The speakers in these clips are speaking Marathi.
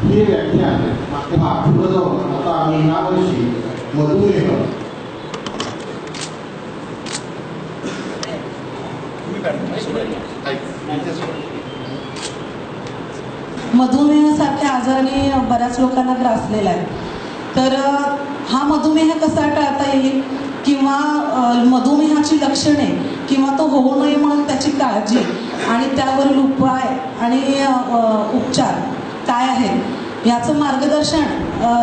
हे व्याख्यान पुढे जाऊन आता आम्ही यावर्षी मधुमेह मधुमेहासारख्या आजाराने बऱ्याच लोकांना ग्रासलेला आहे। तर हा मधुमेह कसा टाळता येईल किंवा मधुमेहाची लक्षणे किंवा तो होऊ नये म्हणून त्याची काळजी आणि त्यावरील उपाय आणि उपचार काय आहेत याचं मार्गदर्शन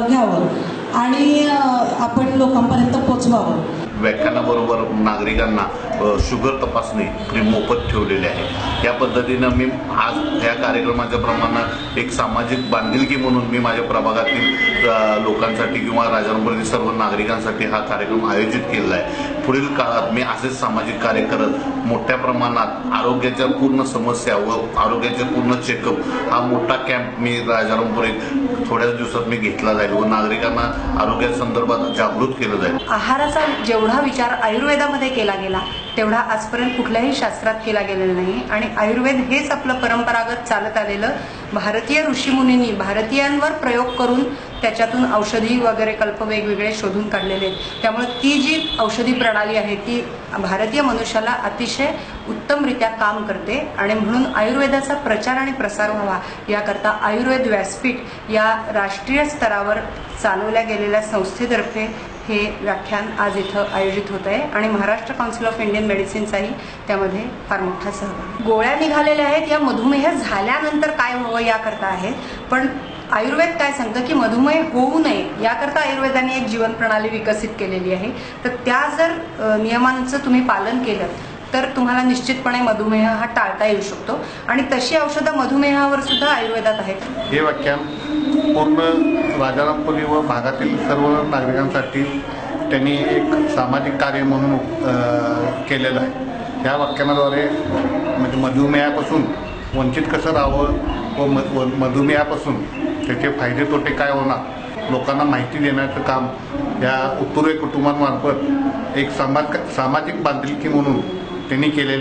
घ्यावं आणि आपण लोकांपर्यंत पोचवावं। व्याख्यानाबरोबर नागरिकांना शुगर तपासणी फ्री मोफत ठेवलेली आहे। या पद्धतीनं मी आज या कार्यक्रमाच्या प्रमाणात एक सामाजिक बांधिलकी म्हणून मी माझ्या प्रभागातील लोकांसाठी किंवा राजारामपुरातील सर्व नागरिकांसाठी हा कार्यक्रम आयोजित केलेला आहे। पुढील काळात मी असेच सामाजिक कार्य करत मोठ्या प्रमाणात आरोग्याच्या पूर्ण समस्या व आरोग्याचे पूर्ण चेकअप हा मोठा कॅम्प मी राजारामपुरीत थोड्याच दिवसात मी घेतला जाईल व नागरिकांना आरोग्यासंदर्भात जागृत केलं जाईल। आहाराचा जेवढा विचार आयुर्वेदामध्ये केला गेला तेवढा आजपर्यंत कुठल्याही शास्त्रात केला गेलेला नाही आणि आयुर्वेद हेच आपलं परंपरागत चालत आलेलं भारतीय ऋषीमुनींनी भारतीयांवर प्रयोग करून त्याच्यातून औषधी वगैरे कल्प वेगवेगळे शोधून काढलेले आहेत। त्यामुळे ती जी औषधी प्रणाली आहे ती भारतीय मनुष्याला अतिशय उत्तमरित्या काम करते आणि म्हणून आयुर्वेदाचा प्रचार आणि प्रसार व्हावा याकरता आयुर्वेद व्यासपीठ या राष्ट्रीय स्तरावर चालवल्या गेलेल्या संस्थेतर्फे हे व्याख्यान आज इथं आयोजित होत आहे आणि महाराष्ट्र काउन्सिल ऑफ इंडियन मेडिसिनचाही त्यामध्ये फार मोठा सहभाग। गोळ्या निघालेल्या आहेत या मधुमेह झाल्यानंतर काय व्हावं याकरता आहेत, पण आयुर्वेद काय सांगतं की मधुमेह होऊ नये याकरता आयुर्वेदाने एक जीवन प्रणाली विकसित केलेली आहे। तर त्या जर नियमांचं तुम्ही पालन केलं तर तुम्हाला निश्चितपणे मधुमेह हा टाळता येऊ शकतो आणि तशी औषधं मधुमेहावर सुद्धा आयुर्वेदात आहेत। हे व्याख्यान पूर्ण राजारामपुरी व भागातील सर्व नागरिकांसाठी त्यांनी एक सामाजिक कार्य म्हणून केलेलं आहे। या व्याख्यानाद्वारे म्हणजे मधुमेहापासून वंचित कसं राहावं व मधुमेहापासून त्याचे फायदे तोटे काय होणार लोकांना माहिती देण्याचं काम या उत्तुरे कुटुंबांमार्फत एक सामाजिक बांधिलकी म्हणून त्यांनी केलेलं